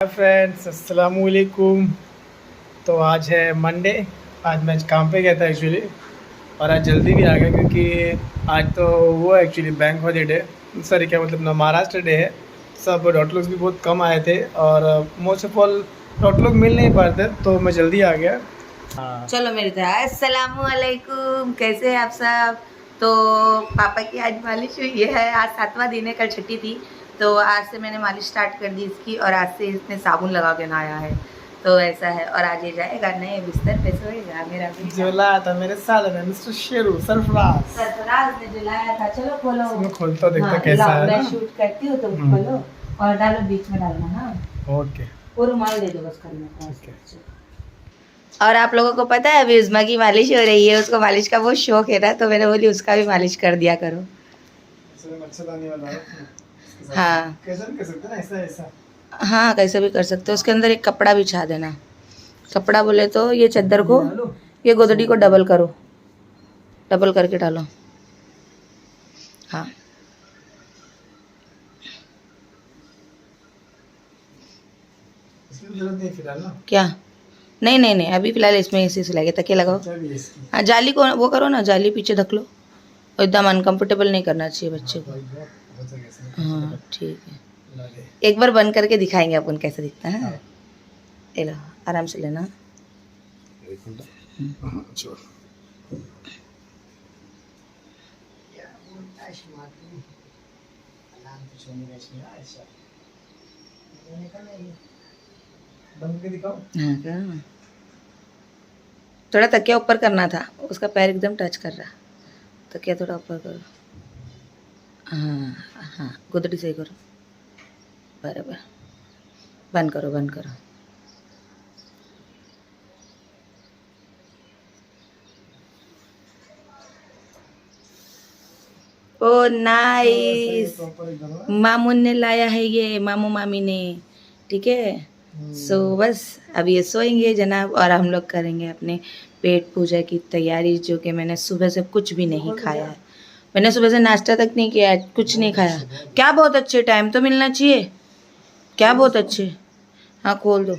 Friends अस्सलाम वालेकुम। तो आज है मंडे। आज मैं काम पे गया था एक्चुअली, और आज जल्दी भी आ गया क्योंकि आज तो वो एक्चुअली बैंक हॉलीडे, सॉरी क्या मतलब ना, महाराष्ट्र डे है। सब डॉक्टर लोग भी बहुत कम आए थे और मोस्ट ऑफ ऑल डॉक्टर लोग मिल नहीं पाते, तो मैं जल्दी आ गया। हाँ चलो मेरी तरह अस्सलाम वालेकुम, कैसे हैं आप सब। तो पापा की आज मालिश हुई है। आज 7वां दिन है, कल छुट्टी थी, तो आज से मैंने मालिश स्टार्ट कर दी इसकी, और आज से इसने साबुन लगा के नहाया है, तो ऐसा है। और आज ये जाएगा नए बिस्तर पे सोएगा। मेरा जो लाया था मेरे साल में मिस्टर शेरू सरफराज ने जो लाया था। चलो खोलो, मैं खोलता देखता हाँ, कैसा है। मैं शूट करती हूँ, तुम खोलो और डालो, बीच में डालना। हाँ ओके, वो रुमाल दे दो बस करने का। और आप लोगों को पता है अभी उज़्मा की मालिश हो रही है, उसको मालिश का बहुत शौक है ना, तो मैंने बोली उसका भी मालिश कर दिया करो। हाँ कैसा भी कर सकते हैं ना, ऐसा ऐसा। हाँ कैसे भी कर सकते हो। उसके अंदर एक कपड़ा बिछा देना। कपड़ा बोले तो ये चादर को, ये गोदड़ी को डबल करो, डबल करके डालो। हाँ इसकी जरूरत नहीं फिलहाल ना। क्या, नहीं नहीं नहीं, अभी फिलहाल इसमें इसी से लगे, तकिया लगाओ। हाँ जाली को वो करो ना, जाली पीछे धक लो, और एकदम अनकम्फर्टेबल नहीं करना चाहिए बच्चे को। हाँ ठीक है, एक बार बंद करके दिखाएंगे अपन कैसा दिखता है। ये लो आराम से लेना। हाँ क्या, थोड़ा तकिया ऊपर करना था, उसका पैर एकदम टच कर रहा। तकिया थोड़ा ऊपर करो। हाँ हाँ गोदड़ी सही करो, बराबर। बंद करो बंद करो। ओ नाइस, मामून ने लाया है ये, मामू मामी ने। ठीक है, सो बस अब ये सोएंगे जनाब, और हम लोग करेंगे अपने पेट पूजा की तैयारी, जो कि मैंने सुबह से कुछ भी नहीं खाया है। मैंने सुबह से नाश्ता तक नहीं किया है, कुछ नहीं खाया। क्या बहुत अच्छे, टाइम तो मिलना चाहिए, क्या बहुत अच्छे। हाँ खोल दो,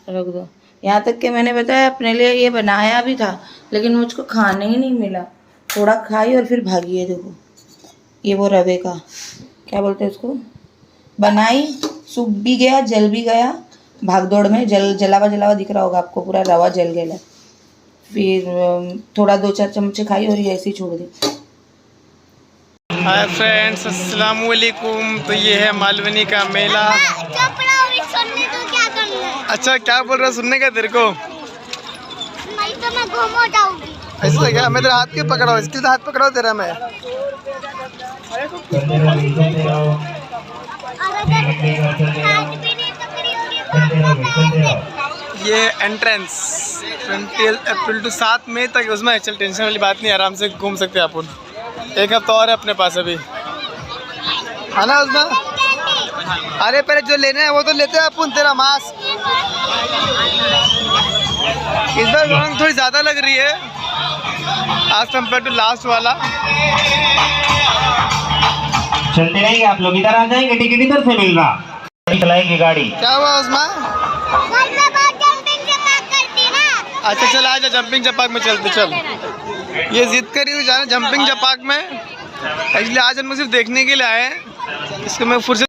रख दो। यहाँ तक कि मैंने बताया अपने लिए ये बनाया भी था, लेकिन मुझको खाने ही नहीं मिला। थोड़ा खाई और फिर भागी है। देखो ये वो रवे का, क्या बोलते हैं उसको, बनाई, सूख भी गया, जल भी गया, भागदौड़ में जलावा जलावा दिख रहा होगा आपको, पूरा रवा जल गया। फिर थोड़ा 2-4 चमचे खाई और ये ऐसे ही छोड़ दी। हाय फ्रेंड्स अस्सलाम वालेकुम। तो ये है मालवनी का मेला। अच्छा क्या बोल रहा है, सुनने का तेरे को? नहीं तो मैं गुम हो जाऊंगी। ऐसा क्या, मैं तेरा हाथ क्यों पकड़ा हूँ? इसके लिए हाथ पकड़ाओ तेरा मैं। ये एंट्रेंस 20 अप्रैल टू 7 मई तक उसमें। चल टेंशन वाली बात नहीं, आराम से घूम सकते हैं अपन। एक हफ्ता और है अपने पास अभी, है ना उसमें। अरे पहले जो लेना है वो तो लेते हैं अपन। तेरा मास्क इस बार रौनक थोड़ी ज़्यादा लग रही है आज कंपेयर टू लास्ट वाला। चलते रहेंगे आप लोग, इधर आ जाएंगे, टिकट इधर से मिल रहा, चलाएंगे गाड़ी। क्या हुआ उसमें? अच्छा चल आजा, जंपिंग जपाक में चलते। चल ये जिद करी हुई जाना जंपिंग जपाक में, इसलिए आज हम सिर्फ देखने के लिए आए हैं। इसको मैं फुर्सत।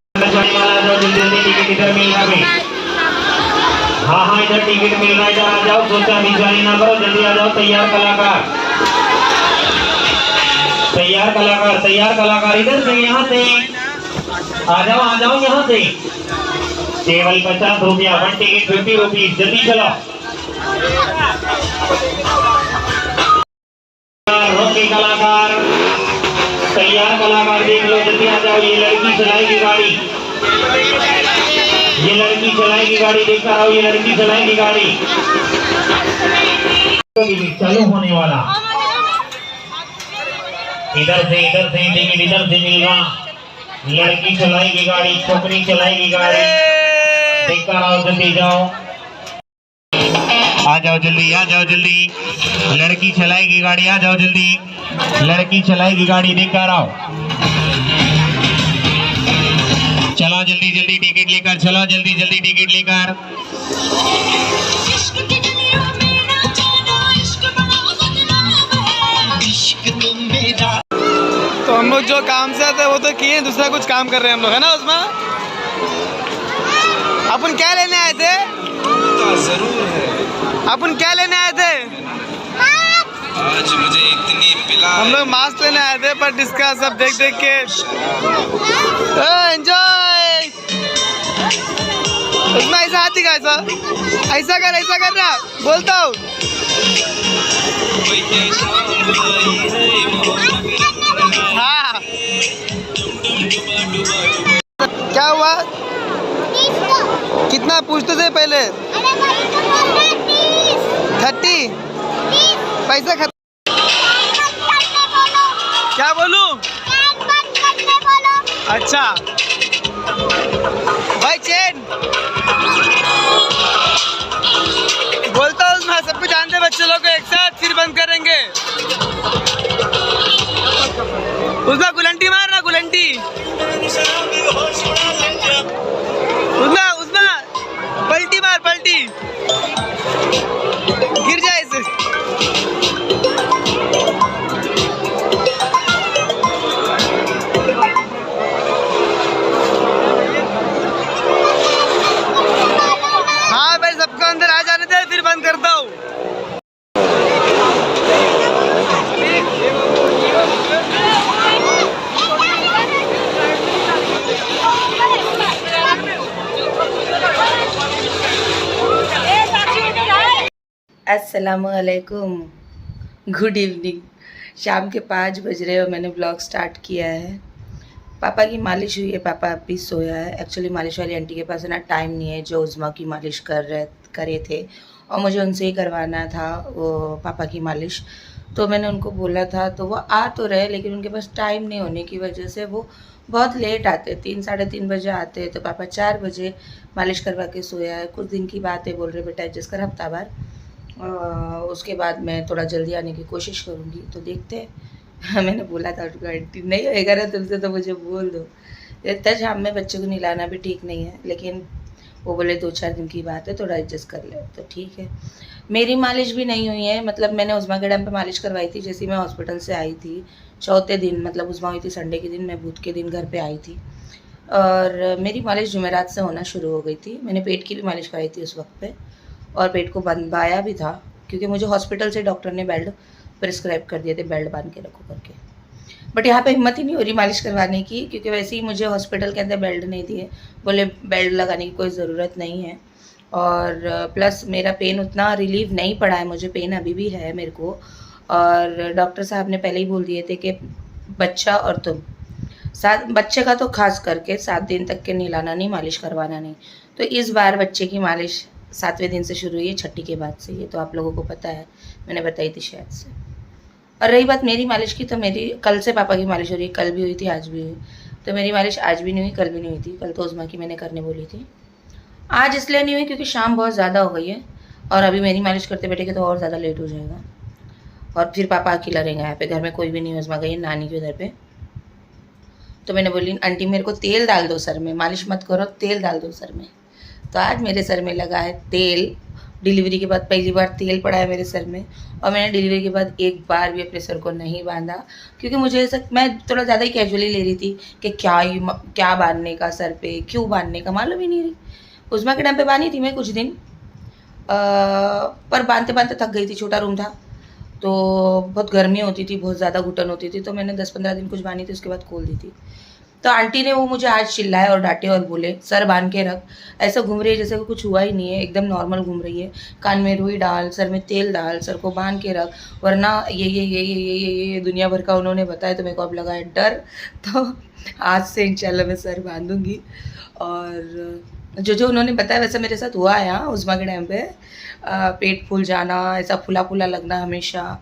हाँ हाँ इधर टिकट मिल रहा है, इधर आ जाओ, सोचा बिचारी ना करो, जल्दी आ जाओ। तैयार कलाकार, तैयार कलाकार, तैयार कलाकार इधर से, यहाँ से आ जाओ यहाँ से। केवल 50 रुपया, 1 टिकट 50 रुपीज, जल्दी चलो। रोके कलाकार, तैयार कलाकार देख लो, जल्दी आ जाओ। ये लड़की चलाएगी गाड़ी, ये लड़की चलाएगी गाड़ी, देखकर आओ, ये लड़की चलाएगी गाड़ी। चालू होने वाला, इधर से टिकट इधर से मिल रहा। लड़की चलाएगी गाड़ी, छोकरी चलाएगी गाड़ी, देखकर आओ, जल्दी जाओ। आ जाओ जल्दी, आ जाओ जल्दी। लड़की चलाएगी गाड़ी, आ जाओ जल्दी। लड़की चलाएगी गाड़ी, देखकर आओ। चलो जल्दी जल्दी टिकट लेकर, चलो जल्दी जल्दी टिकट लेकर। तो हम लोग जो काम से आते हैं वो तो किए, दूसरा कुछ काम कर रहे हैं हम लोग, है ना उस्मा? अपन क्या लेने आए थे? जरूर है। अपन क्या लेने आए थे? आज मुझे इतनी पिला। हम लोग मास्क लेने आए थे, पर इसका सब देख देख के एंजॉय। उस्मा ऐसा हाथी का ऐसा कर रहा, बोलता हूँ। हाँ क्या हुआ? कितना पूछते थे पहले? 30 पैसा खत्म। क्या बोलूं? अच्छा भाई चेन बोलता हूँ मैं, सब कुछ जानते बच्चे लोग को एक साथ फिर बंद करेंगे। उसका गुलंटी मारना, गुलंटी उसमें पलटी मार, पलटी गिर जाए इसे। हाँ भाई सबको अंदर आ जाने दे, फिर बंद करता हूँ। अस्सलामुअलैकुम, गुड इवनिंग। शाम के 5 बज रहे और मैंने ब्लॉग स्टार्ट किया है। पापा की मालिश हुई है, पापा अभी सोया है। एक्चुअली मालिश वाली आंटी के पास है ना टाइम नहीं है, जो उज़्मा की मालिश करे थे और मुझे उनसे ही करवाना था वो पापा की मालिश। तो मैंने उनको बोला था, तो वो आ तो रहे लेकिन उनके पास टाइम नहीं होने की वजह से वो बहुत लेट आते, 3 साढ़े 3 बजे आते। तो पापा 4 बजे मालिश करवा के सोया है। कुछ दिन की बात है, बोल रहे बेटा एडजस्ट कर हफ्ता भर, उसके बाद मैं थोड़ा जल्दी आने की कोशिश करूँगी। तो देखते हैं। मैंने बोला था उनको आंटी नहीं होएगा ना तुमसे तो मुझे बोल दो, इतना शाम में बच्चे को नहलाना भी ठीक नहीं है। लेकिन वो बोले 2-4 दिन की बात है, थोड़ा एडजस्ट कर ले। तो ठीक है। मेरी मालिश भी नहीं हुई है, मतलब मैंने उज़्मा के टाइम पे मालिश करवाई थी जैसे मैं हॉस्पिटल से आई थी। चौथे दिन, मतलब उज़्मा हुई थी संडे के दिन, मैं बुध के दिन घर पे आई थी। और मेरी मालिश जुमेरात से होना शुरू हो गई थी। मैंने पेट की भी मालिश कराई थी उस वक्त पे, और पेट को बंधवाया भी था क्योंकि मुझे हॉस्पिटल से डॉक्टर ने बेल्ट प्रिस्क्राइब कर दिए थे, बेल्ट बांध के रखो करके। बट यहाँ पे हिम्मत ही नहीं हो रही मालिश करवाने की, क्योंकि वैसे ही मुझे हॉस्पिटल के अंदर बेल्ट नहीं दिए, बोले बेल्ट लगाने की कोई ज़रूरत नहीं है। और प्लस मेरा पेन उतना रिलीव नहीं पड़ा है, मुझे पेन अभी भी है मेरे को। और डॉक्टर साहब ने पहले ही बोल दिए थे कि बच्चा और तुम बच्चे का तो खास करके 7 दिन तक के नहलाना नहीं, मालिश करवाना नहीं। तो इस बार बच्चे की मालिश 7वें दिन से शुरू हुई है, छठी के बाद से। ये तो आप लोगों को पता है, मैंने बताई थी शायद से। और रही बात मेरी मालिश की, तो मेरी कल से पापा की मालिश हो रही है। कल भी हुई थी, आज भी हुई। तो मेरी मालिश आज भी नहीं हुई, कल भी नहीं हुई थी। कल तो उज़्मा की मैंने करने बोली थी, आज इसलिए नहीं हुई क्योंकि शाम बहुत ज़्यादा हो गई है और अभी मेरी मालिश करते बैठेंगे तो और ज़्यादा लेट हो जाएगा। और फिर पापा अकेला रहेंगे यहाँ पे, घर में कोई भी नहीं है। उज़्मा गई नानी के उधर पे। तो मैंने बोली आंटी मेरे को तेल डाल दो सर में, मालिश मत करो, तेल डाल दो सर में। तो आज मेरे सर में लगा है तेल। डिलीवरी के बाद पहली बार तेल पड़ा है मेरे सर में। और मैंने डिलीवरी के बाद एक बार भी अपने सर को नहीं बांधा, क्योंकि मुझे ऐसा, मैं थोड़ा ज़्यादा ही कैजुअली ले रही थी कि क्या बांधने का सर पे, क्यों बांधने का मालूम ही नहीं रही। उज़्मा के टाइम पे बांधी थी मैं कुछ दिन, पर बांधते बांधते थक गई थी। छोटा रूम था तो बहुत गर्मी होती थी, बहुत ज़्यादा घुटन होती थी, तो मैंने 10-15 दिन कुछ बांधी थी, उसके बाद खोल दी थी। तो आंटी ने वो मुझे आज चिल्लाए और डांटे और बोले सर बांध के रख, ऐसा घूम रही है जैसे कुछ हुआ ही नहीं है, एकदम नॉर्मल घूम रही है। कान में रुई डाल, सर में तेल डाल, सर को बांध के रख, वरना ये दुनिया भर का उन्होंने बताया। तो मेरे को अब लगा है डर। तो आज से इंशाल्लाह मैं सर बांधूंगी। और जो उन्होंने बताया वैसा मेरे साथ हुआ है। यहाँ उज़्मा के टाइम पे पेट फूल जाना, ऐसा फुला फुला लगना हमेशा,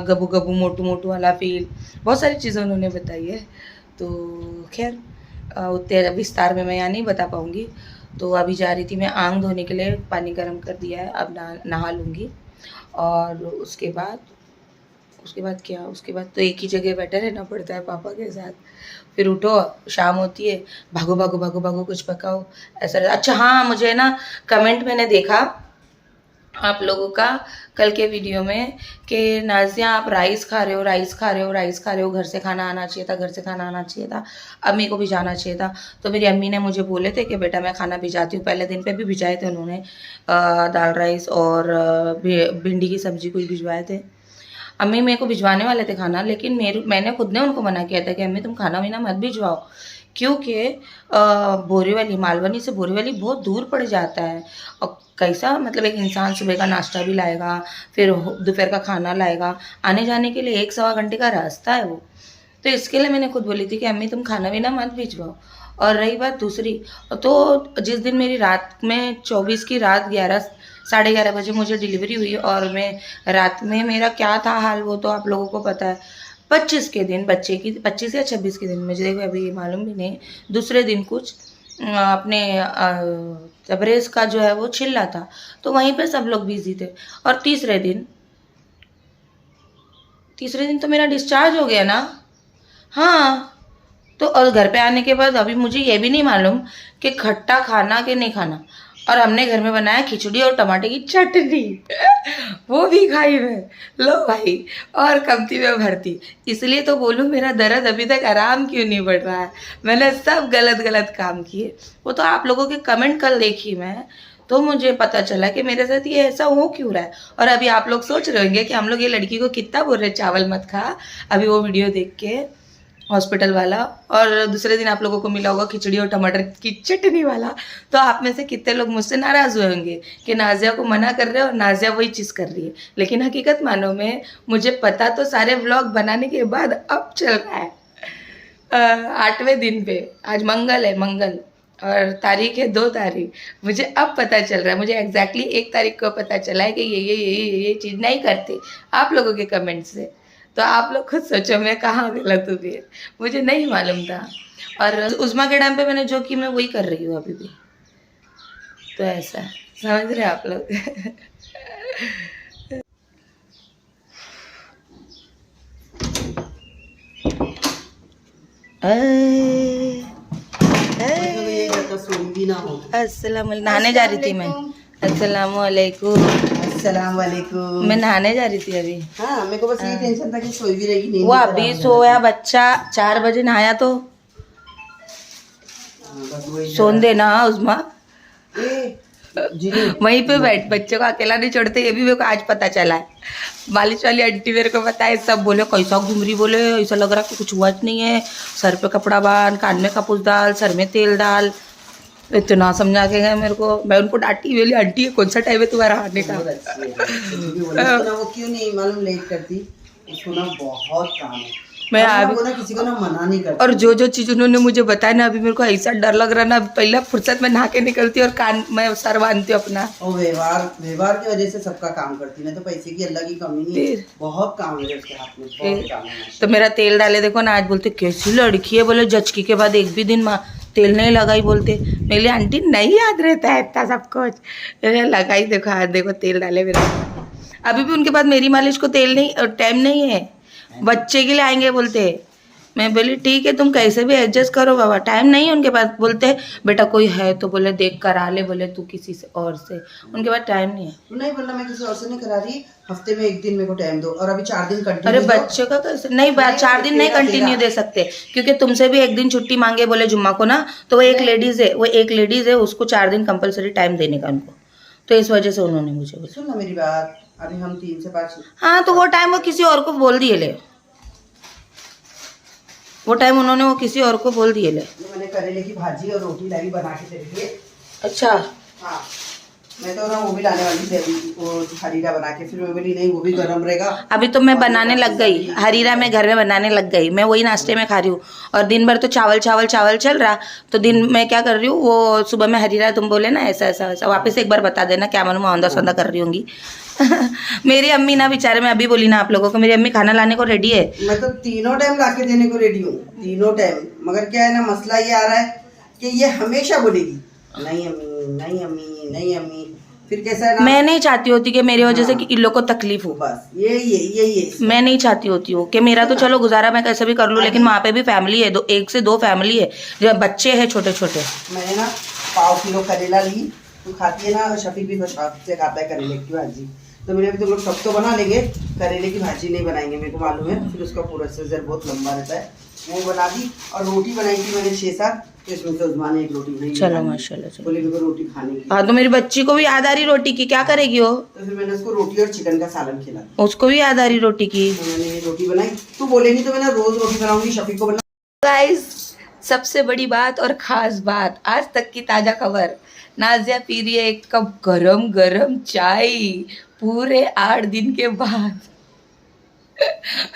गबू गबू मोटू मोटू वाला फील, बहुत सारी चीज़ें उन्होंने बताई है। तो खैर उतने विस्तार में मैं यहाँ नहीं बता पाऊँगी। तो अभी जा रही थी मैं आंग धोने के लिए, पानी गर्म कर दिया है, अब नहा लूँगी। और उसके बाद उसके बाद क्या, उसके बाद तो एक ही जगह बैठे रहना पड़ता है पापा के साथ। फिर उठो, शाम होती है, भागो भागो भागो भागो, कुछ पकाओ, ऐसा रहता। अच्छा हाँ, मुझे ना कमेंट मैंने देखा आप लोगों का कल के वीडियो में कि नाज़िया आप राइस खा रहे हो, राइस खा रहे हो, राइस खा रहे हो, घर से खाना आना चाहिए था, घर से खाना आना चाहिए था, अम्मी को भिजाना चाहिए था। तो मेरी अम्मी ने मुझे बोले थे कि बेटा मैं खाना भिजाती हूँ। पहले दिन पे भी भिजाए थे उन्होंने, दाल राइस और भिंडी की सब्ज़ी कुछ भिजवाए थे। अम्मी मेरे को भिजवाने वाले थे खाना, लेकिन मैंने खुद ने उनको मना किया था कि अम्मी तुम खाना वीना मत भिजवाओ, क्योंकि बोरीवली, मालवनी से बोरीवली बहुत दूर पड़ जाता है। और कैसा मतलब एक इंसान सुबह का नाश्ता भी लाएगा, फिर दोपहर का खाना लाएगा, आने जाने के लिए 1-1.25 घंटे का रास्ता है वो। तो इसके लिए मैंने खुद बोली थी कि अम्मी तुम खाना वीना मत भिजवाओ। और रही बात दूसरी, तो जिस दिन मेरी रात में 24 की रात 11 साढ़े 11 बजे मुझे डिलीवरी हुई, और मैं रात में मेरा क्या था हाल वो तो आप लोगों को पता है। 25 के दिन बच्चे की, 25 या 26 के दिन मुझे देखो अभी मालूम भी नहीं, दूसरे दिन कुछ अपने तबरेज़ का जो है वो छिल्ला था, तो वहीं पे सब लोग बिजी थे। और तीसरे दिन तो मेरा डिस्चार्ज हो गया ना। हाँ, तो और घर पे आने के बाद अभी मुझे ये भी नहीं मालूम कि खट्टा खाना कि नहीं खाना। और हमने घर में बनाया खिचड़ी और टमाटर की चटनी वो भी खाई मैं, लो भाई, और कमती में भरती। इसलिए तो बोलूँ मेरा दर्द अभी तक आराम क्यों नहीं बढ़ रहा है। मैंने सब गलत काम किए। वो तो आप लोगों के कमेंट कल देखी मैं, तो मुझे पता चला कि मेरे साथ ये ऐसा हो क्यों रहा है। और अभी आप लोग सोच रहे होंगे कि हम लोग ये लड़की को कितना बोल रहे चावल मत खा, अभी वो वीडियो देख के हॉस्पिटल वाला, और दूसरे दिन आप लोगों को मिला होगा खिचड़ी और टमाटर की चटनी वाला। तो आप में से कितने लोग मुझसे नाराज़ हुए होंगे कि नाज़िया को मना कर रहे हो और नाज़िया वही चीज़ कर रही है। लेकिन हकीकत मानो में मुझे पता तो सारे व्लॉग बनाने के बाद अब चल रहा है 8वें दिन पे। आज मंगल है, मंगल, और तारीख है 2 तारीख। मुझे अब पता चल रहा है, मुझे एग्जैक्टली 1 तारीख को पता चला है कि ये चीज़ नहीं करते आप लोगों के कमेंट से। तो आप लोग खुद सोचो मैं कहाँ गलत हुई है, मुझे नहीं मालूम था। और उस्मा के टाइम पे मैंने जो की मैं वही कर रही हूँ अभी भी। तो ऐसा समझ रहे आप लोग। अस्सलाम, नहाने जा रही थी मैं। अस्सलाम वालेकुम। अस्सलाम वालेकुम। मैं नहाने जा रही थी अभी। हाँ, मेरे को बस ये टेंशन था कि सोई भी रहेगी नहीं। वो अभी सोया बच्चा, 4 बजे नहाया तो सोन देना उस्मा। वहीं पे बैठ, बच्चे को अकेला नहीं छोड़ते, ये भी मेरे को आज पता चला है। मालिश वाली आंटी मेरे को बताए, सब बोले कैसा घूम रही, बोले ऐसा लग रहा कि कुछ हुआ नहीं है, सर पे कपड़ा बांध, कान में कपूस डाल, सर में तेल डाल। इतना समझा के गए मेरे को। मैं उनको डांटी, बोली आंटी कौन सा टाइम है तुम्हारा आने का। वो क्यों नहीं मालूम लेट करती, उसको ना बहुत काम है। मैं वो ना किसी को ना मना नहीं करती। और जो चीज़ उन्होंने मुझे बताया ना, अभी मेरे को ऐसा डर लग रहा ना, पहले फुर्सत में नहा के निकलती और कान में सर बांधती हूँ अपना। और व्यवहार की वजह से सबका काम करती है, तो पैसे की अल्लाह की कमी नहीं है, बहुत काम है उसके हाथ में, बहुत काम है। तो मेरा तेल डाले देखो ना, आज बोलते कैसी लड़की है, बोले जचकी के बाद एक भी दिन तेल नहीं लगाई, बोलते मेरे आंटी नहीं याद रहता है इतना सब कुछ। लगाई देखो, आज देखो तेल डाले मेरा। अभी भी उनके पास मेरी मालिश को तेल नहीं, टाइम नहीं है, बच्चे के लिए आएंगे बोलते। मैं बोली ठीक है तुम कैसे भी एडजस्ट करो बाबा, टाइम नहीं है उनके पास। बोलते बेटा कोई है तो बोले देख करा ले, बोले तू किसी से और से, उनके पास टाइम नहीं है। नहीं बोलना मैं किसी और से नहीं करा रही, हफ्ते में 1 दिन मेरे को टाइम दो। और अभी 4 दिन कंटिन्यू। अरे बच्चों का कैसे नहीं, 4 दिन नहीं कंटिन्यू दे सकते, क्योंकि तुमसे भी 1 दिन छुट्टी मांगे बोले जुम्मा को ना, तो वो एक लेडीज है, उसको 4 दिन कंपलसरी टाइम देने का उनको। तो इस वजह से उन्होंने मुझे बोला। सुन ना मेरी बात, अभी हम 3 से 5। हाँ, तो वो टाइम वो किसी और को बोल दिए ले, वो टाइम उन्होंने वो किसी और को बोल दिए ले। मैंने करेले की भाजी और रोटी लाई बना के तेरे लिए। अच्छा हाँ, मैं तो ना वो भी लाने वाली थी अभी, वो हरीरा बना के, फिर मैं बोली नहीं वो भी गर्म रहेगा। अभी तो मैं बनाने लग गई, हरीरा मैं घर में बनाने लग गई, मैं वही नाश्ते में खा रही हूँ। और दिन भर तो चावल चल रहा, तो दिन में क्या कर रही हूँ, वो सुबह में हरीरा तुम बोले ना ऐसा वापस एक बार बता देना, क्या मालूम औंधा सौंधा कर रही होंगी। मेरी अम्मी ना बेचारे, मैं अभी बोली ना आप लोगों को, मेरी अम्मी खाना लाने को रेडी है। मैं तो 3 टाइम ला के देने को रेडी हूँ, 3 टाइम। मगर क्या है ना, मसला ये आ रहा है कि ये हमेशा बोलेगी नहीं अम्मी, नहीं अम्मी, नहीं अम्मी। फिर कैसा है ना, मैं नहीं चाहती होती कि मेरी वजह से कि इन लोग को तकलीफ हो। बस यही है। मैं नहीं चाहती होती हूँ कि मेरा तो चलो गुजारा मैं कैसे भी कर लूँ, लेकिन वहाँ पे भी फैमिली है, एक से दो फैमिली है, जो बच्चे हैं छोटे छोटे। मैंने ना 1.5 किलो करेला ली, तू खाती है ना, और शफीक भी खुश से खाता है करेले की भाजी। तो मैंने भी तुम लोग सब तो बना लेंगे, करेले की भाजी नहीं बनाएंगे, मेरे को मालूम है। फिर उसका पूरा सीजर बहुत लंबा रहता है, वो बना दी। और रोटी बनाई थी मैंने 6-7, तो इसमें से उस्मान ने एक रोटी नहीं चलो माशाल्लाह, चलो। बोले मेरे को रोटी खाने की। हाँ तो मेरी बच्ची को भी याद आ रही रोटी की, क्या करेगी वो? तो फिर मैंने उसको रोटी और चिकन का सालन खिलाया, उसको भी याद आ रही रोटी की। तो मैंने ये रोटी बनाई। तू बोलेगी तो मैंने रोज रोटी बनाऊंगी, शफीक को बना। गाइस, सबसे बड़ी बात और खास बात, आज तक की ताजा खबर, नाजिया पी रही है एक कप गरम गरम चाय पूरे 8 दिन के बाद।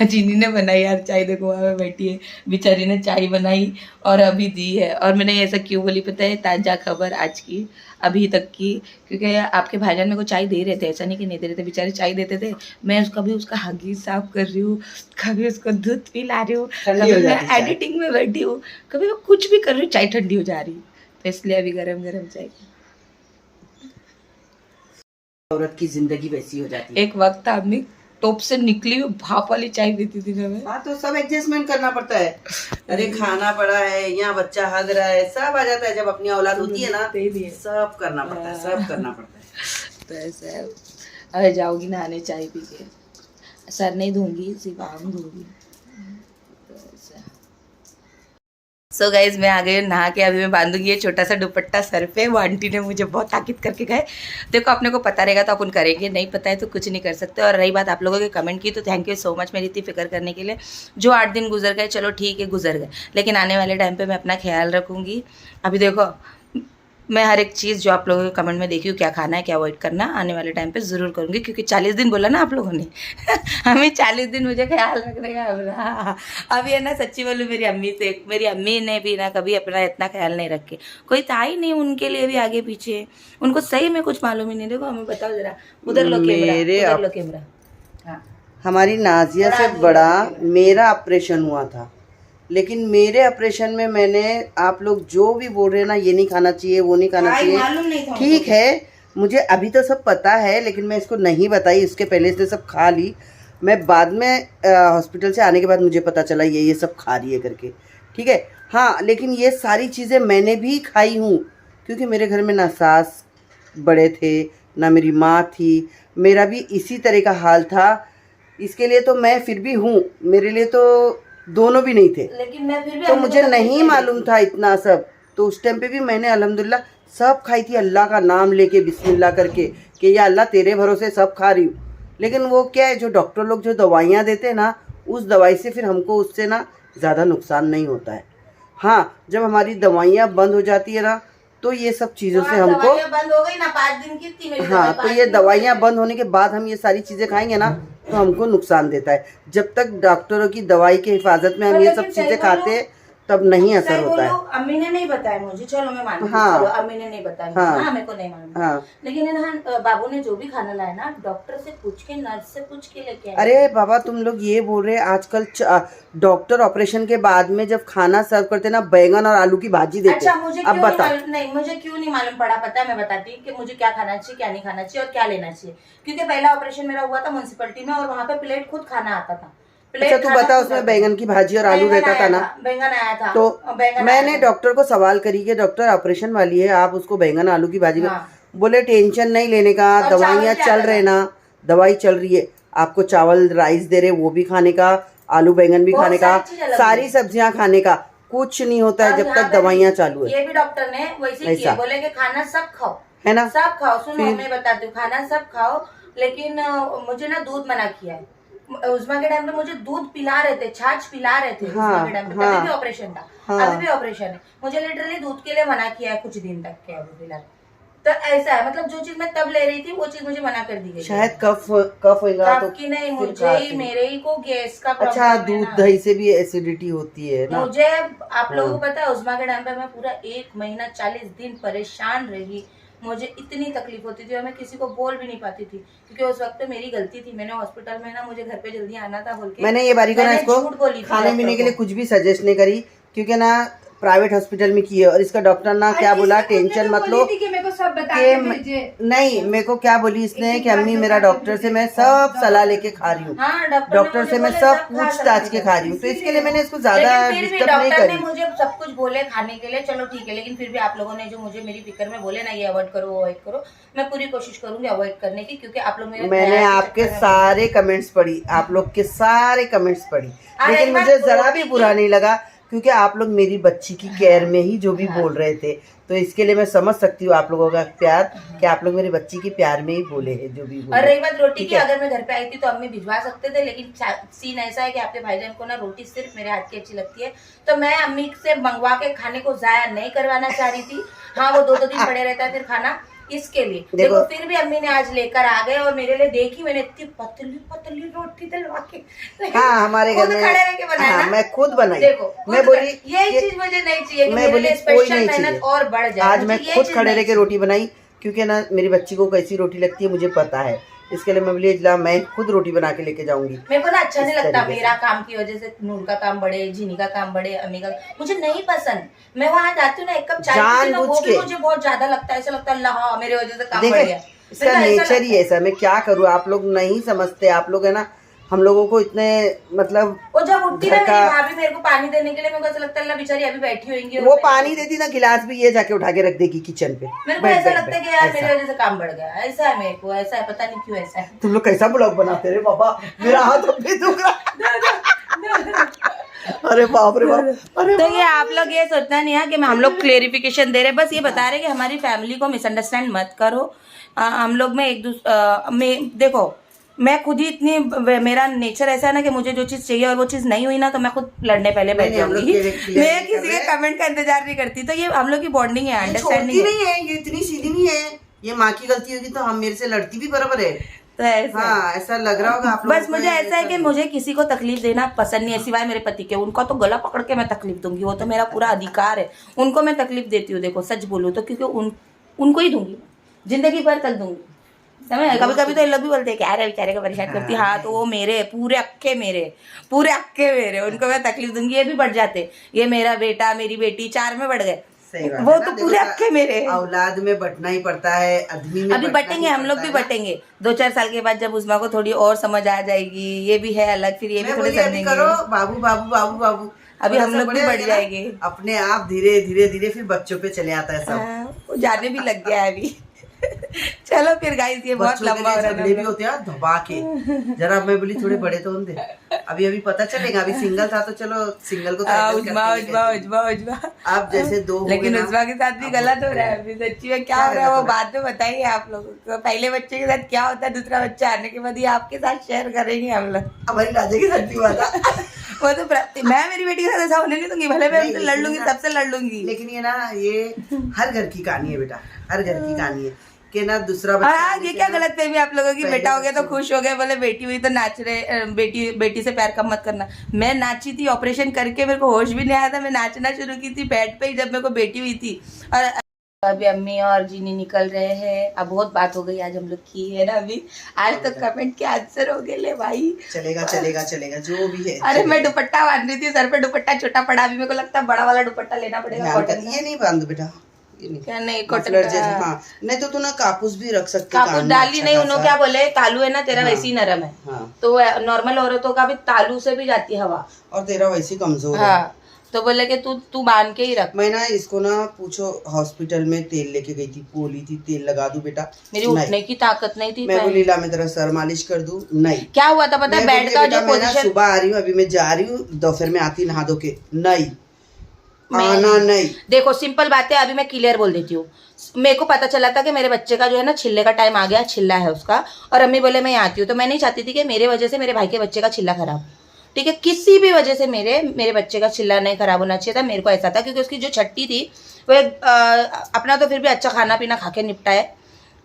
चीनी ने बनाई यार चाय, देखो वहाँ पे बैठी है बेचारी ने चाय बनाई और अभी दी है। और मैंने ऐसा क्यों बोली पता है, ताज़ा खबर आज की अभी तक की, क्योंकि आपके भाईजान मेरे को चाय दे रहे थे, ऐसा नहीं कि नहीं दे रहे थे, बेचारे चाय देते थे। मैं कभी उसका हगीज साफ कर रही हूँ, कभी उसको दूध पिला रही हूँ, कभी मैं एडिटिंग में बैठी हूँ, कभी मैं कुछ भी कर रही हूँ, चाय ठंडी हो जा रही। तो इसलिए अभी गरम गरम चाय। औरत की जिंदगी वैसी हो जाती है। एक वक्त था अम्मी टॉप से निकली हुई भाप वाली चाय देती थी हमें। हाँ तो सब एडजस्टमेंट करना पड़ता है। अरे खाना पड़ा है, यहाँ बच्चा हग रहा है, सब आ जाता है। जब अपनी औलाद होती है ना, सब करना पड़ता है, सब करना पड़ता है। तो ऐसा है। अरे जाओगी नहाने चाय पी के? सर नहीं धोंगी, सिर्फ आम धोंगी। सो गाइज मैं आ गई नहा के, अभी मैं बांधूंगी ये छोटा सा दुपट्टा सर पे। वो आंटी ने मुझे बहुत ताकीद करके गए, देखो अपने को पता रहेगा तो अपन करेंगे, नहीं पता है तो कुछ नहीं कर सकते। और रही बात आप लोगों के कमेंट की, तो थैंक यू सो मच मेरी इतनी फिक्र करने के लिए। जो 8 दिन गुजर गए चलो ठीक है, गुजर गए, लेकिन आने वाले टाइम पे मैं अपना ख्याल रखूँगी। अभी देखो मैं हर एक चीज़ जो आप लोगों के कमेंट में देखी हूँ, क्या खाना है क्या अवॉइड करना, आने वाले टाइम पे ज़रूर करूँगी, क्योंकि 40 दिन बोला ना आप लोगों ने हमें 40 दिन मुझे ख्याल रखने का। अभी है ना, सच्ची बोलूँ मेरी अम्मी से, मेरी अम्मी ने भी ना कभी अपना इतना ख्याल नहीं रखे, कोई था ही नहीं उनके लिए भी आगे पीछे, उनको सही में कुछ मालूम ही नहीं। देखो हमें बताओ जरा, उधर लो कैमरा, उधर लो कैमरा। हाँ हमारी नाजिया से बड़ा मेरा ऑपरेशन हुआ था, लेकिन मेरे ऑपरेशन में मैंने, आप लोग जो भी बोल रहे हैं ना, ये नहीं खाना चाहिए वो नहीं खाना चाहिए, ठीक है मुझे अभी तो सब पता है, लेकिन मैं इसको नहीं बताई, इसके पहले इसने सब खा ली। मैं बाद में हॉस्पिटल से आने के बाद मुझे पता चला ये सब खा रही है करके, ठीक है। हाँ लेकिन ये सारी चीज़ें मैंने भी खाई हूँ, क्योंकि मेरे घर में ना सास बड़े थे ना मेरी माँ थी, मेरा भी इसी तरह का हाल था। इसके लिए तो मैं फिर भी हूँ, मेरे लिए तो दोनों भी नहीं थे, लेकिन मैं फिर भी तो मुझे नहीं मालूम था इतना सब। तो उस टाइम पे भी मैंने अल्हम्दुलिल्लाह सब खाई थी, अल्लाह का नाम लेके बिस्मिल्लाह करके कि या अल्लाह तेरे भरोसे सब खा रही हूँ। लेकिन वो क्या है, जो डॉक्टर लोग जो दवाइयाँ देते हैं ना, उस दवाई से फिर हमको उससे ना ज़्यादा नुकसान नहीं होता है। हाँ जब हमारी दवाइयाँ बंद हो जाती है ना, तो ये सब चीज़ों से हमको बंद हो गई ना, 5 दिन की थी मेरी। हाँ तो ये दवाइयाँ बंद होने के बाद हम ये सारी चीज़ें खाएंगे ना, तो हमको नुकसान देता है। जब तक डॉक्टरों की दवाई की हिफाजत में हम ये सब चीज़ें खाते हैं तब नहीं असर होता है। अम्मी ने नहीं बताया मुझे, चलो मैं मानती हूँ, हाँ, चलो अम्मी ने नहीं बताया, हाँ, मेरे को नहीं मालूम। हाँ, लेकिन है ना बाबू ने जो भी खाना लाया ना, डॉक्टर से पूछ के, नर्स से पूछ के लेके आए। अरे बाबा तुम लोग ये बोल रहे हैं, आजकल डॉक्टर ऑपरेशन के बाद में जब खाना सर्व करते ना, बैंगन और आलू की भाजी देते। अच्छा मुझे अब बता, नहीं मुझे क्यों नहीं मालूम पड़ा, पता है मैं बताती हूँ कि मुझे क्या खाना चाहिए क्या नहीं खाना चाहिए और क्या लेना चाहिए। क्योंकि पहला ऑपरेशन मेरा हुआ था म्युनिसिपैलिटी में, और वहाँ पे प्लेट खुद खाना आता था। अच्छा तू बता, उसमें बैंगन की भाजी और आलू रहता था ना? बैंगन आया था। तो मैंने डॉक्टर को सवाल करी कि डॉक्टर ऑपरेशन वाली है, आप उसको बैंगन आलू की भाजी। बोले टेंशन नहीं लेने का, दवाइयाँ चल रहे ना, दवाई चल रही है, आपको चावल राइस दे रहे वो भी खाने का, आलू बैंगन भी खाने का, सारी सब्जियां खाने का, कुछ नहीं होता है जब तक दवाइयाँ चालू है। ये भी डॉक्टर ने वैसे किया, बोले कि खाना सब खाओ, है ना, सब खाओ। सुनो मैं बताती हूँ, खाना सब खाओ, लेकिन मुझे ना दूध मना किया है। उस्मा के टाइम पे मुझे दूध पिला रहे थे, छाछ पिला रहे थे। उस्मा के टाइम पे तभी भी ऑपरेशन था, अभी भी ऑपरेशन है। मुझे लिटरली दूध के लिए मना किया है कुछ दिन तक के अभी फिलहाल। तो ऐसा है, मतलब जो चीज मैं तब ले रही थी वो चीज मुझे मना कर दी गई। शायद कफ होगा तो कि नहीं, मुझे ही मेरे ही को गैस का प्रॉब्लम। अच्छा दूध दही से भी एसिडिटी होती है ना? मुझे आप लोगों को पता है, उस्मा के टाइम पे मैं पूरा 1 महीना 40 दिन परेशान रही। मुझे इतनी तकलीफ होती थी और मैं किसी को बोल भी नहीं पाती थी, क्योंकि उस वक्त मेरी गलती थी। मैंने हॉस्पिटल में ना, मुझे घर पे जल्दी आना था बोल के मैंने ये बारी को ना इसको खाने पीने के लिए कुछ भी सजेस्ट नहीं करी, क्योंकि ना प्राइवेट हॉस्पिटल में की है, और इसका डॉक्टर ना क्या बोला, टेंशन मत लो, सब बता कि के भेजिए। नहीं, मेरे को क्या बोली इसने कि अम्मी मेरा डॉक्टर से मैं सब सलाह लेके खा रही हूँ, हाँ, डॉक्टर से मैं सब पूछताछ के खा रही हूँ, तो इसके लिए मैंने इसको ज्यादा डिस्टर्ब नहीं डॉक्टर ने करी। मुझे सब कुछ बोले खाने के लिए, चलो ठीक है, लेकिन फिर भी आप लोगों ने जो मुझे मेरी फिक्र में बोले ना ये अवॉइड करो अवॉइड करो, मैं पूरी कोशिश करूंगी अवॉइड करने की, क्योंकि आप लोग मेरे मैंने आपके सारे कमेंट्स पढ़ी, आप लोग के सारे कमेंट्स पढ़ी, लेकिन मुझे जरा भी बुरा नहीं लगा, क्योंकि आप लोग मेरी बच्ची की केयर में ही जो भी बोल रहे थे, तो इसके लिए मैं समझ सकती हूँ आप लोगों का प्यार, कि आप लोग मेरी बच्ची की प्यार में ही बोले हैं जो भी बोले। और रही बात रोटी की, अगर मैं घर पे आई थी तो अम्मी भिजवा सकते थे, लेकिन सीन ऐसा है कि आपके भाईजान को ना रोटी सिर्फ मेरे हाथ की अच्छी लगती है, तो मैं अम्मी से मंगवा के खाने को जाया नहीं करवाना चाह रही थी। हाँ, वो 2 दिन पड़े रहता है फिर खाना, इसके लिए देखो फिर भी अम्मी ने आज लेकर आ गए, और मेरे लिए देखी मैंने इतनी पतली पतली रोटी डलवा के, हाँ, हमारे घर में खड़े रह के बनाया ना, मैं खुद बनाई। देखो मैं बोली यही चीज मुझे नहीं चाहिए कि मैं मेरे बोली लिए कोई स्पेशल नहीं मेहनत चाहिए, और बढ़ जाए। आज मैं खुद खड़े रह के रोटी बनाई, क्योंकि ना मेरी बच्ची को कैसी रोटी लगती है मुझे पता है, इसके लिए मैं बोली ला मैं खुद रोटी बना के लेके जाऊंगी। मेरे को ना अच्छा नहीं लगता मेरा काम की वजह से नूर का काम बढ़े, जीनी का काम बढ़े, अम्मी का, मुझे नहीं पसंद। मैं वहां जाती हूँ ना, एक कप चाय पीती हूँ, वो भी मुझे बहुत ज्यादा लगता है, ऐसा लगता है अल्लाह मेरे वजह से काम बढ़ गया। इसका नेचर ही ऐसा, मैं क्या करूँ, आप लोग नहीं समझते, आप लोग है ना हम लोगों को इतने मतलब, वो जब उठती ना मेरी भाभी मेरे को पानी देने के लिए, मेरे को ऐसा लगता है अल्लाह बेचारी अभी बैठी होंगी, वो पानी देती ना गिलास भी ये जाके उठा के रख देगी किचन पे, मेरे को ऐसा लगता है कि यार मेरी वजह से काम बढ़ गया, ऐसा है मेरे को, ऐसा है, पता नहीं क्यों ऐसा है। तुम लोग कैसा ब्लॉग बनाते रे बाबा, मेरा हाथ अब भी दुख रहा। अरे बाप रे बाप, अरे तो ये आप लोग ये सोचना नहीं है कि हम लोग क्लेरिफिकेशन दे रहे, बस ये बता रहे कि हमारी फैमिली को मिसअंडरस्टैंड मत करो। हम लोग में एक दूसरे में देखो, मैं खुद ही इतनी, मेरा नेचर ऐसा है ना कि मुझे जो चीज चाहिए और वो चीज नहीं हुई ना तो मैं खुद लड़ने पहले बैठ जाऊंगी, मैं किसी के कमेंट का इंतजार नहीं करती। तो ये हम लोग की बॉन्डिंग है, अंडरस्टैंडिंग नहीं है, ये इतनी सीधी नहीं है, ये माँ की गलती होगी तो हम मेरे से लड़ती भी बराबर है, तो ऐसा हाँ, ऐसा लग रहा होगा आप लोगों को। बस मुझे ऐसा है कि मुझे किसी को तकलीफ देना पसंद नहीं है, सिवाय मेरे पति के, उनका तो गला पकड़ के मैं तकलीफ दूंगी, वो तो मेरा पूरा अधिकार है, उनको मैं तकलीफ देती हूँ, देखो सच बोलूँ तो, क्योंकि उनको ही दूंगी, जिंदगी भर तक दूंगी, समझ। कभी कभी तो ये लोग भी बोलते हैं कि अरे बेचारे को परेशान करती, हाँ तो वो मेरे पूरे अक्के मेरे, उनको मैं तकलीफ दूंगी, ये भी बढ़ जाते, ये मेरा बेटा मेरी बेटी 4 में बढ़ गए, वो तो पूरे अक्के मेरे। औलाद में बटना ही पड़ता है, आदमी में अभी बटेंगे, हम लोग भी बटेंगे 2-4 साल के बाद, जब उस्मा को थोड़ी और समझ आ जाएगी, ये भी है अलग, फिर ये भी थोड़े समझेंगे, बाबू बाबू बाबू बाबू, अभी हम लोग भी बढ़ जाएंगे अपने आप, धीरे धीरे धीरे फिर बच्चों पे चले आता है सब, वो जाने भी लग गया है अभी। चलो फिर गाइस, ये बहुत लंबा हो रहा है, भी होते हैं धबा के, जरा मैं बोली थोड़े बड़े तो होंगे, अभी पता चलेगा, अभी सिंगल था तो चलो सिंगल को आप जैसे 2 लेकिन उस्मा के साथ भी गलत हो रहा है अभी, सच्ची में क्या हो रहा है वो बाद में बताइए आप लोगों को, पहले बच्चे के साथ क्या होता है, दूसरा बच्चा आने के बाद ये आपके साथ शेयर करेंगे हम लोग। हमारी राजा की सच्ची बात है, वो तो मैं मेरी बेटी के साथ ऐसा होने नहीं दूंगी, भले मैं उनसे लड़ लूंगी, सबसे लड़ लूंगी, लेकिन ये ना ये हर घर की कहानी है बेटा, हर घर की कहानी है कि ना दूसरा बच्चा। ये क्या गलत फहमी आप लोगों की, बेटा हो गया तो खुश हो गए, बोले बेटी हुई तो नाच रहे, बेटी से प्यार कम मत करना। मैं नाची थी, ऑपरेशन करके मेरे को होश भी नहीं आया था, मैं नाचना शुरू की थी बेड पे ही जब मेरे को बेटी हुई थी। और अभी अम्मी और जीनी निकल रहे हैं, अब बहुत बात हो गई आज हम लोग की है ना, अभी आज तो कमेंट के आंसर हो गए ले भाई, चलेगा जो भी है। अरे मैं दुपट्टा बांध रही थी, सर पे दुपट्टा छोटा पड़ा, अभी मेरे को लगता है बड़ा वाला दुपट्टा लेना पड़ेगा, कॉटन। ये नहीं बांध बेटा, क्या नहीं कॉटन, हाँ, नहीं तो तू ना कापूस भी रख सकती, कापूस डाली नहीं, उन्होंने क्या बोले, तालू है ना तेरा वैसी नरम है, तो नॉर्मल औरतों का भी तालू से भी जाती है हवा, और तेरा वैसी कमजोर है, हाँ, तो बोले कि तू बांध के ही रख। मैं ना इसको ना पूछो, हॉस्पिटल में तेल लेके गई थी, बोली थी तेल लगा दूं बेटा, मेरी उठने की ताकत नहीं थी, मैं बोली ला मैं तेरा सर मालिश कर दूं, नहीं। क्या हुआ था पता है, बेड का जो पोजीशन, सुबह आ रही हूँ, अभी मैं जा रही हूँ, दोपहर में आती नहा धो के, नहीं आना नहीं। देखो सिंपल बात है, अभी मैं क्लियर बोल देती हूँ, मेरे को पता चला था कि मेरे बच्चे का जो है ना छिल्ले का टाइम आ गया, छिल्ला है उसका, और अम्मी बोले मैं आती हूँ, तो मैं नहीं चाहती थी कि मेरे वजह से मेरे भाई के बच्चे का छिल्ला खराब, ठीक है, किसी भी वजह से मेरे बच्चे का छिल्ला नहीं खराब होना चाहिए था, मेरे को ऐसा था, क्योंकि उसकी जो छट्टी थी वो अपना तो फिर भी अच्छा खाना पीना खा के निपटा है,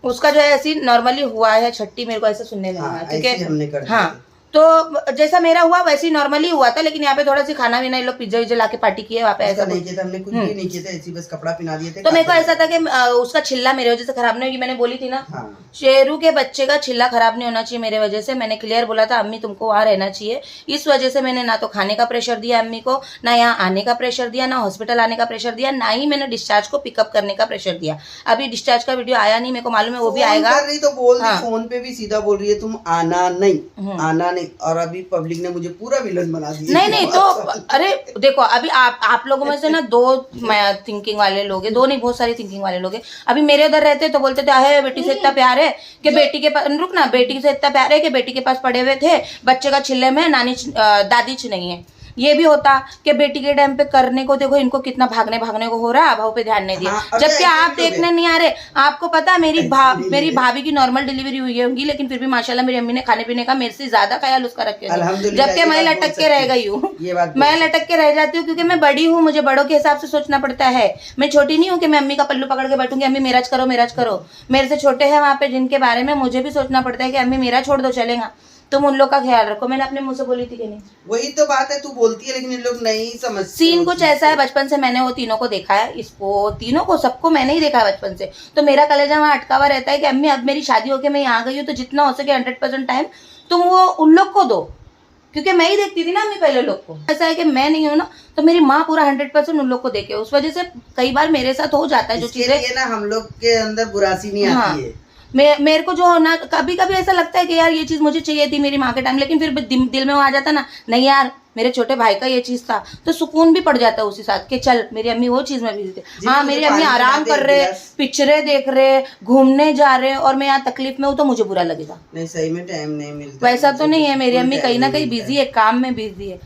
उसका जो है ऐसी नॉर्मली हुआ है छट्टी, मेरे को ऐसा सुनने में आया, ठीक है, हाँ, तो जैसा मेरा हुआ वैसे ही नॉर्मली हुआ था, लेकिन यहाँ पे थोड़ा सी खाना वीना ये लोग पिज्जा विज्जा लाके पार्टी किए वहाँ पे, ऐसा नहीं किया था हमने, कुछ भी नहीं किया था, ऐसी बस कपड़ा पहना दिए थे। तो मेरे को ऐसा था कि उसका छिल्ला मेरे वजह से खराब नहीं होगी, मैंने बोली थी ना। हाँ। शेरू के बच्चे का छिल्ला खराब नहीं होना चाहिए मेरे वजह से, मैंने क्लियर बोला था अम्मी तुमको वहाँ रहना चाहिए। इस वजह से मैंने ना तो खाने का प्रेशर दिया अम्मी को, ना यहाँ आने का प्रेशर दिया, ना हॉस्पिटल आने का प्रेशर दिया, ना ही मैंने डिस्चार्ज को पिकअप करने का प्रेशर दिया। अभी डिस्चार्ज का वीडियो आया नहीं, मेरे को मालूम है वो भी आएगा। कर रही तो बोल दी, फोन पे भी सीधा बोल रही है तुम आना नहीं, आना नहीं, और अभी पब्लिक ने मुझे पूरा विलन बना दिया। नहीं तो अरे देखो अभी आप लोगों में से ना 2 थिंकिंग वाले लोग हैं, 2 नहीं बहुत सारे थिंकिंग वाले लोग हैं। अभी मेरे उधर रहते तो बोलते थे अरे बेटी से इतना प्यार है कि बेटी के पास, रुक ना, बेटी से इतना प्यार है कि बेटी के पास पड़े हुए थे, बच्चे का छिल्ले में नानी दादी नहीं है। ये भी होता कि बेटी के टाइम पे करने को देखो इनको कितना भागने को हो रहा है, भाव पे ध्यान नहीं दिया। हाँ, जबकि आप देखने नहीं आ रहे। आपको पता है मेरी भाभी की नॉर्मल डिलीवरी हुई होगी, लेकिन फिर भी माशाल्लाह मेरी अम्मी ने खाने पीने का मेरे से ज्यादा ख्याल उसका रखे, जबकि मैं लटक के रह गई हूँ। मैं लटक के रह जाती हूँ क्योंकि मैं बड़ी हूँ, मुझे बड़ों के हिसाब से सोचना पड़ता है। मैं छोटी नहीं हूँ कि मैं अम्मी का पल्लू पकड़ के बैठूंगी अम्मी मेराज करो। मेरे से छोटे हैं वहाँ पे जिनके बारे में मुझे भी सोचना पड़ता है कि अम्मी मेरा छोड़ दो चलेगा, तुम उन लोग का ख्याल रखो। मैंने अपने मुंह से बोली थी कि नहीं? वही तो बात है, तू बोलती है लेकिन इन लोग नहीं समझते। सीन कुछ ऐसा है, बचपन से मैंने वो तीनों को देखा है, इसको तीनों को सबको मैंने ही देखा है बचपन से। तो मेरा कलेजा वहाँ अटका हुआ रहता है कि अम्मी अब मेरी शादी होके मैं यहाँ गई हूँ तो जितना हो सके 100% टाइम तुम वो उन लोग को दो, क्योंकि मैं ही देखती थी ना अम्मी पहले लोग को। ऐसा है कि मैं नहीं हूँ ना तो मेरी माँ पूरा 100% उन लोग को देखे, उस वजह से कई बार मेरे साथ हो जाता है जो चीजें ना हम लोग के अंदर बुरासी नहीं आती है। मेरे को जो होना कभी कभी ऐसा लगता है कि यार ये चीज मुझे चाहिए थी मेरी माँ के टाइम, लेकिन फिर दिल में वो आ जाता ना, नहीं यार मेरे छोटे भाई का ये चीज था, तो सुकून भी पड़ जाता है उसी साथ कि चल मेरी अम्मी वो चीज में बिजी थी। हाँ मेरी अम्मी आराम कर रहे, पिक्चरें देख रहे, घूमने जा रहे, और मैं यहाँ तकलीफ में हूँ तो मुझे बुरा लगेगा। नहीं सही में टाइम नहीं मिलता, वैसा तो नहीं है, मेरी अम्मी कहीं ना कहीं बिजी है, काम में बिजी है।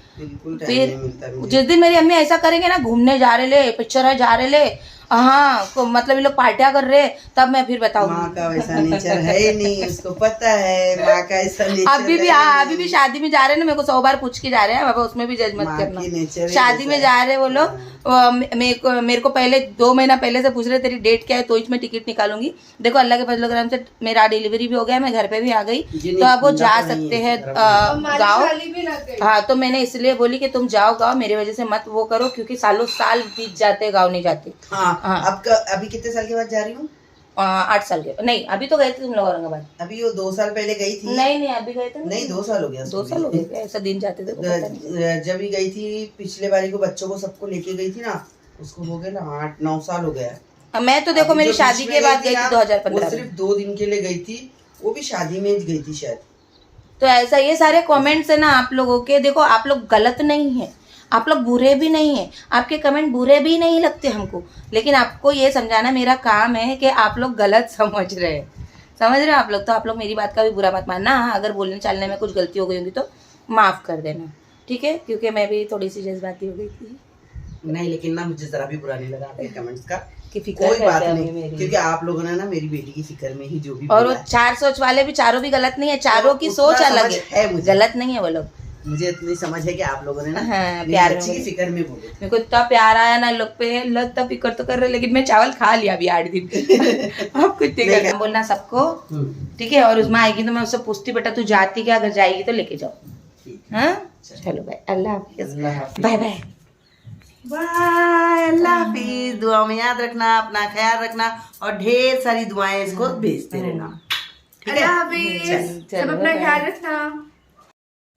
फिर जिस दिन मेरी अम्मी ऐसा करेंगे ना, घूमने जा रहे ले, पिक्चर जा रहे ले, हाँ मतलब ये लोग पार्टियां कर रहे, तब मैं फिर बताऊंगी। माँ का वैसा नेचर है नहीं, उसको पता है माँ का ऐसा नेचर। अभी भी शादी में जा रहे हैं ना, मेरे को 100 बार पूछ के जा रहे हैं बाबा, उसमें भी जज मत करना। शादी में जा रहे हैं वो लोग, मेरे को पहले 2 महीना पहले से पूछ रहे तेरी डेट क्या है, तो मैं टिकट निकालूंगी। देखो अल्लाह के फजल करम से मेरा डिलीवरी भी हो गया, मैं घर पे भी आ गई, तो अब वो जा सकते हैं गाँव। हाँ तो मैंने इसलिए बोली कि तुम जाओ गाँव, मेरी वजह से मत वो करो, क्योंकि सालों साल बीत जाते गाँव नहीं जाते। हाँ। अभी कितने साल के बाद जा रही हूँ? 8 साल के नहीं, अभी तो गए थे तुम लोग औरंगाबाद। अभी वो 2 साल पहले गई थी। नहीं अभी गए थे नहीं 2 साल हो गया। 2 साल हो गए, ऐसा दिन जाते थे। जब भी गई थी पिछले बारी को बच्चों को सबको लेके गई थी ना, उसको हो गया ना 8-9 साल हो गया। मैं तो देखो मेरी शादी के बाद गई थी 2015 में, सिर्फ 2 दिन के लिए गई थी, वो भी शादी में गई थी शायद। तो ऐसा ये सारे कमेंट्स है ना आप लोगों के, देखो आप लोग गलत नहीं है, आप लोग बुरे भी नहीं है, आपके कमेंट बुरे भी नहीं लगते हमको, लेकिन आपको ये समझाना मेरा काम है कि आप लोग गलत समझ रहे हैं आप लोग। तो आप लोग मेरी बात का भी बुरा मत मानना। हाँ अगर बोलने चालने में कुछ गलती हो गई होगी तो माफ़ कर देना, ठीक है, क्योंकि मैं भी थोड़ी सी जज्बाती हो गई थी। नहीं लेकिन ना मुझे जरा भी बुरा नहीं लगा आपके कमेंट्स का, कि फिक्र कोई बात नहीं, क्योंकि आप लोगों ने ना मेरी बेटी की फिक्र में ही जो भी, और वो 4 सोच वाले भी चारों भी गलत नहीं है, चारों की सोच अलग है, गलत नहीं है वो लोग। मुझे इतनी समझ है कि आप लोगों ने ना हाँ, प्यार अच्छी की फिक्र में बोले। मेरे को इतना प्यार आया ना लोग पे, लगता फिक्र तो कर रहे, लेकिन मैं चावल खा लिया अभी 8 दिन। अब कुछ नहीं करना, बोलना सबको, ठीक है। और उसमें आएगी तो मैं उससे पूछती बेटा तू जाती क्या, अगर जाएगी तो लेके जाओ। हाँ चलो बाय, अल्लाह हाफिज, बाय बाय बाय, अल्लाह हाफिज। दुआ में याद रखना, अपना ख्याल रखना, और ढेर सारी दुआएं इसको भेजते रहना, ठीक है। अल्लाह हाफिज, सब अपना ख्याल रखना।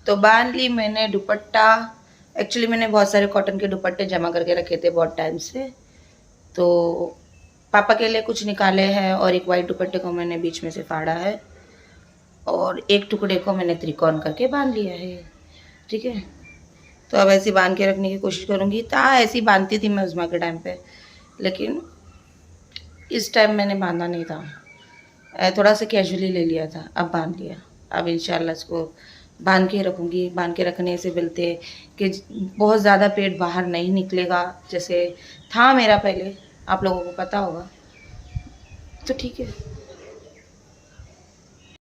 तो बांध ली मैंने दुपट्टा। एक्चुअली मैंने बहुत सारे कॉटन के दुपट्टे जमा करके रखे थे बहुत टाइम से, तो पापा के लिए कुछ निकाले हैं, और एक वाइट दुपट्टे को मैंने बीच में से फाड़ा है, और एक टुकड़े को मैंने त्रिकोण करके बांध लिया है, ठीक है। तो अब ऐसी बांध के रखने की कोशिश करूँगी। ऐसी बांधती थी मैं उज़्मा के टाइम पे, लेकिन इस टाइम मैंने बांधा नहीं था, थोड़ा सा कैजुअली ले लिया था, अब बांध लिया। अब इंशाल्लाह इसको बांध के रखूँगी। बांध के रखने से बोलते कि बहुत ज़्यादा पेट बाहर नहीं निकलेगा, जैसे था मेरा पहले, आप लोगों को पता होगा, तो ठीक है।